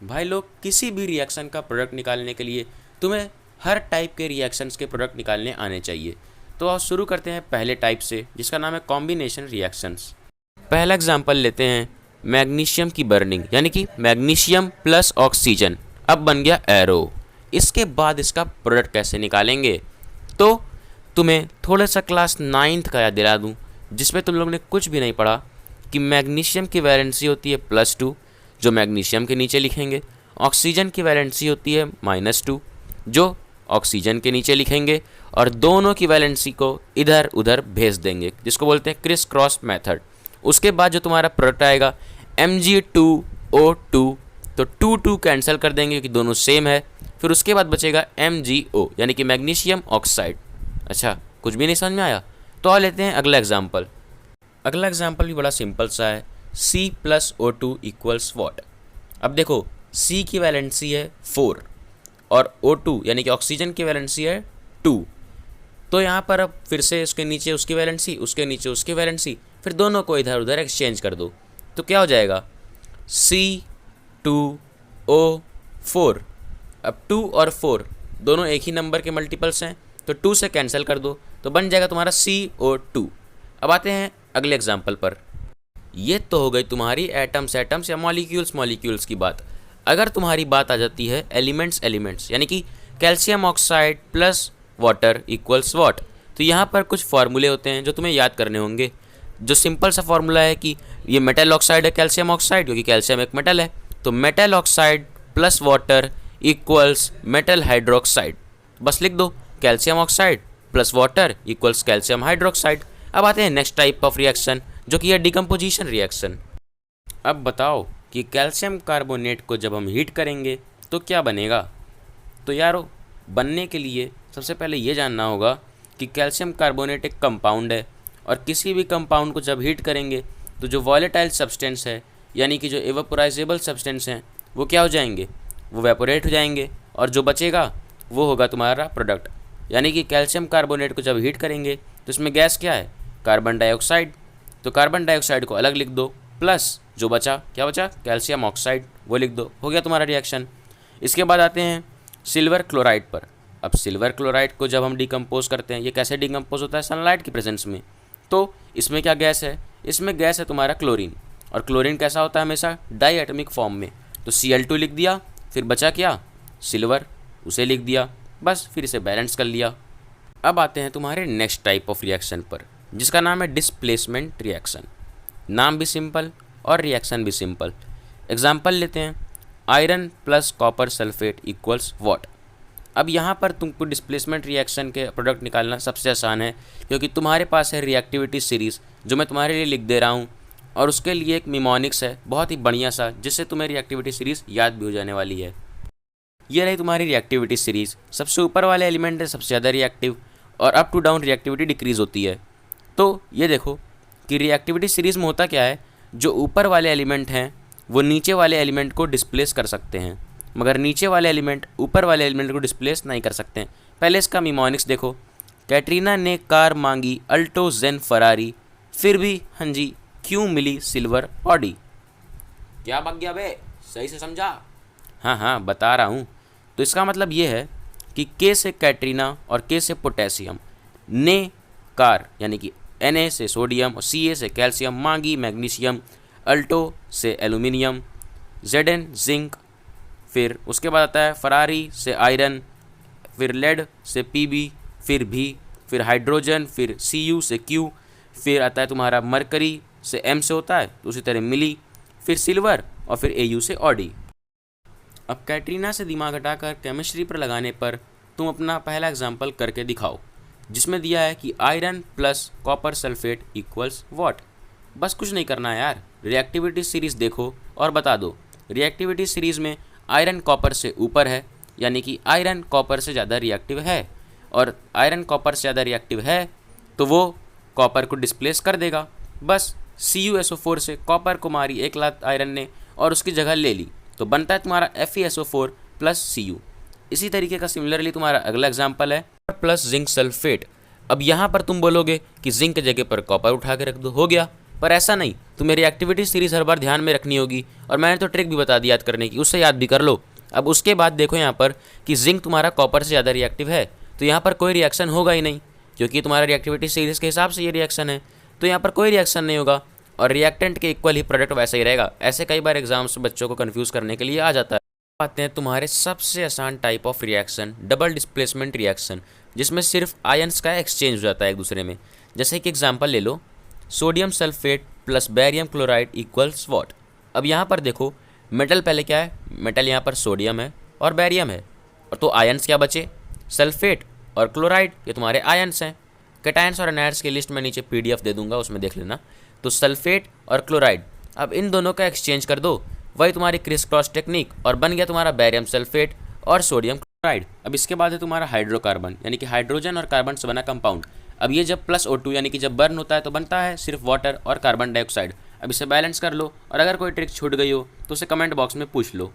भाई लोग, किसी भी रिएक्शन का प्रोडक्ट निकालने के लिए तुम्हें हर टाइप के रिएक्शंस के प्रोडक्ट निकालने आने चाहिए। तो आओ शुरू करते हैं पहले टाइप से, जिसका नाम है कॉम्बिनेशन रिएक्शंस। पहला एग्जांपल लेते हैं मैग्नीशियम की बर्निंग, यानी कि मैग्नीशियम प्लस ऑक्सीजन। अब बन गया एरो। इसके बाद इसका प्रोडक्ट कैसे निकालेंगे, तो तुम्हें थोड़ा सा क्लास 9th का याद दिला दूँ, जिसमें तुम लोग ने कुछ भी नहीं पढ़ा कि मैग्नीशियम की वैलेंसी होती है +2, जो मैग्नीशियम के नीचे लिखेंगे। ऑक्सीजन की वैलेंसी होती है -2, जो ऑक्सीजन के नीचे लिखेंगे, और दोनों की वैलेंसी को इधर उधर भेज देंगे, जिसको बोलते हैं क्रिस क्रॉस मेथड। उसके बाद जो तुम्हारा प्रोडक्ट आएगा Mg2O2, तो 2 कैंसिल कर देंगे क्योंकि दोनों सेम है। फिर उसके बाद बचेगा MgO, यानी कि मैग्नीशियम ऑक्साइड। अच्छा, कुछ भी नहीं समझ में आया? तो आ लेते हैं अगला एग्जाम्पल। अगला एग्जाम्पल भी बड़ा सिंपल सा है, C+O2 इक्वल्स वॉट। अब देखो, C की वैलेंसी है 4 और O2 यानी कि ऑक्सीजन की वैलेंसी है 2। तो यहाँ पर अब फिर से उसके नीचे उसकी वैलेंसी, उसके नीचे उसकी वैलेंसी, फिर दोनों को इधर उधर एक्सचेंज कर दो। तो क्या हो जाएगा, C2O4। अब 2 और 4 दोनों एक ही नंबर के मल्टीपल्स हैं, तो 2 से कैंसिल कर दो, तो बन जाएगा तुम्हारा CO2। अब आते हैं अगले एग्जाम्पल पर। ये तो हो गई तुम्हारी एटम्स या मॉलिक्यूल्स की बात। अगर तुम्हारी बात आ जाती है एलिमेंट्स, यानी कि calcium oxide plus water equals what, तो यहाँ पर कुछ फार्मूले होते हैं जो तुम्हें याद करने होंगे। जो सिंपल सा फार्मूला है कि ये मेटल ऑक्साइड है कैल्शियम ऑक्साइड, क्योंकि कैल्शियम एक मेटल है, तो metal oxide plus water equals metal hydroxide. बस लिख दो, calcium oxide plus water equals calcium hydroxide. अब आते हैं नेक्स्ट टाइप ऑफ रिएक्शन, जो कि है डिकम्पोजिशन रिएक्शन। अब बताओ कि कैल्शियम कार्बोनेट को जब हम हीट करेंगे तो क्या बनेगा। तो यारो, बनने के लिए सबसे पहले ये जानना होगा कि कैल्शियम कार्बोनेट एक कंपाउंड है, और किसी भी कंपाउंड को जब हीट करेंगे तो जो वॉलेटाइल सब्सटेंस है, यानी कि जो एवापोराइजेबल सब्सटेंस हैं, वो क्या हो जाएंगे, वो वेपोरेट हो जाएंगे, और जो बचेगा वो होगा तुम्हारा प्रोडक्ट। यानी कि कैल्शियम कार्बोनेट को जब हीट करेंगे तो इसमें गैस क्या है, कार्बन डाइऑक्साइड। तो कार्बन डाइऑक्साइड को अलग लिख दो, प्लस जो बचा, क्या बचा, कैल्शियम ऑक्साइड, वो लिख दो। हो गया तुम्हारा रिएक्शन। इसके बाद आते हैं सिल्वर क्लोराइड पर। अब सिल्वर क्लोराइड को जब हम डिकम्पोज करते हैं, ये कैसे डिकम्पोज होता है, सनलाइट की प्रेजेंस में। तो इसमें क्या गैस है, इसमें गैस है तुम्हारा क्लोरीन, और क्लोरीन कैसा होता है, हमेशा डाई एटमिक फॉर्म में। तो Cl2 लिख दिया, फिर बचा क्या, सिल्वर, उसे लिख दिया, बस फिर इसे बैलेंस कर लिया। अब आते हैं तुम्हारे नेक्स्ट टाइप ऑफ रिएक्शन पर, जिसका नाम है डिस्प्लेसमेंट रिएक्शन। नाम भी सिंपल और रिएक्शन भी सिंपल। एग्जाम्पल लेते हैं, iron plus copper sulphate equals what. अब यहाँ पर तुमको डिस्प्लेसमेंट रिएक्शन के प्रोडक्ट निकालना सबसे आसान है, क्योंकि तुम्हारे पास है रिएक्टिविटी सीरीज़, जो मैं तुम्हारे लिए लिख दे रहा हूँ, और उसके लिए एक निमोनिक्स है बहुत ही बढ़िया सा, जिससे तुम्हें रिएक्टिविटी सीरीज़ याद भी हो जाने वाली है। ये रही तुम्हारी रिएक्टिविटी सीरीज़। सबसे ऊपर वाले एलिमेंट है सबसे ज़्यादा रिएक्टिव, और up to down reactivity decrease होती है। तो ये देखो कि रिएक्टिविटी सीरीज़ में होता क्या है, जो ऊपर वाले एलिमेंट हैं वो नीचे वाले एलिमेंट को डिस्प्लेस कर सकते हैं, मगर नीचे वाले एलिमेंट ऊपर वाले एलिमेंट को डिस्प्लेस नहीं कर सकते हैं। पहले इसका निमोनिक्स देखो, कैटरीना ने कार मांगी अल्टो जेन फरारी, फिर भी हाँ जी क्यों मिली सिल्वर ऑडी। क्या बग गया बे, सही से समझा? हाँ बता रहा हूँ। तो इसका मतलब ये है कि के से कैटरीना और के से पोटेशियम, ने कार यानी कि Na से सोडियम और Ca से कैल्शियम, मांगी मैग्नीशियम, अल्टो से एल्यूमिनियम, Zn जिंक, फिर उसके बाद आता है फरारी से आयरन, फिर लेड से Pb, फिर भी, फिर हाइड्रोजन, फिर Cu से Q, फिर आता है तुम्हारा मरकरी से M से होता है, तो उसी तरह मिली, फिर सिल्वर, और फिर Au से ऑडी। अब कैटरीना से दिमाग हटाकर केमिस्ट्री पर लगाने पर तुम अपना पहला एग्जाम्पल करके दिखाओ, जिसमें दिया है कि iron plus copper sulphate equals what. बस कुछ नहीं करना है यार, रिएक्टिविटी सीरीज़ देखो और बता दो। रिएक्टिविटी सीरीज़ में आयरन कॉपर से ऊपर है, यानी कि आयरन कॉपर से ज़्यादा रिएक्टिव है, और आयरन कॉपर से ज़्यादा रिएक्टिव है तो वो कॉपर को डिस्प्लेस कर देगा। बस CuSO4 से कॉपर को मारी एक लात आयरन ने और उसकी जगह ले ली, तो बनता है तुम्हारा FeSO4 प्लस Cu। इसी तरीके का सिमिलरली तुम्हारा अगला एग्जाम्पल है प्लस जिंक सल्फेट। अब यहाँ पर तुम बोलोगे कि जिंक के जगह पर कॉपर उठा के रख दो, हो गया, पर ऐसा नहीं, तुम्हें रिएक्टिविटी सीरीज हर बार ध्यान में रखनी होगी, और मैंने तो ट्रिक भी बता दी याद करने की, उससे याद भी कर लो। अब उसके बाद देखो यहाँ पर कि जिंक तुम्हारा कॉपर से ज़्यादा रिएक्टिव है, तो यहाँ पर कोई रिएक्शन होगा ही नहीं, क्योंकि तुम्हारा रिएक्टिविटी सीरीज के हिसाब से ये रिएक्शन है, तो यहाँ पर कोई रिएक्शन नहीं होगा, और रिएक्टेंट के इक्वल ही प्रोडक्ट वैसा ही रहेगा। ऐसे कई बार एग्जाम्स बच्चों को कंफ्यूज करने के लिए आ जाता है। आते हैं तुम्हारे सबसे आसान type of reaction, double displacement reaction, जिसमें सिर्फ आयंस का एक्सचेंज हो जाता है एक दूसरे में। जैसे कि एग्जांपल ले लो, sodium sulphate plus barium chloride equals what. अब यहाँ पर देखो, मेटल पहले क्या है, मेटल यहाँ पर सोडियम है और बेरियम है, और तो आयंस क्या बचे, सल्फेट और क्लोराइड, ये तुम्हारे आयंस हैं। कैटायंस और एनायंस की लिस्ट में नीचे PDF दे दूंगा, उसमें देख लेना। तो सल्फेट और क्लोराइड, अब इन दोनों का एक्सचेंज कर दो, वही तुम्हारी क्रिस क्रॉस टेक्निक, और बन गया तुम्हारा बेरियम सल्फेट और सोडियम क्लोराइड। अब इसके बाद है तुम्हारा हाइड्रोकार्बन, यानी कि हाइड्रोजन और कार्बन से बना कंपाउंड। अब ये जब +O2 यानी कि जब बर्न होता है तो बनता है सिर्फ वाटर और कार्बन डाइऑक्साइड। अब इसे बैलेंस कर लो, और अगर कोई ट्रिक छूट गई हो तो उसे कमेंट बॉक्स में पूछ लो।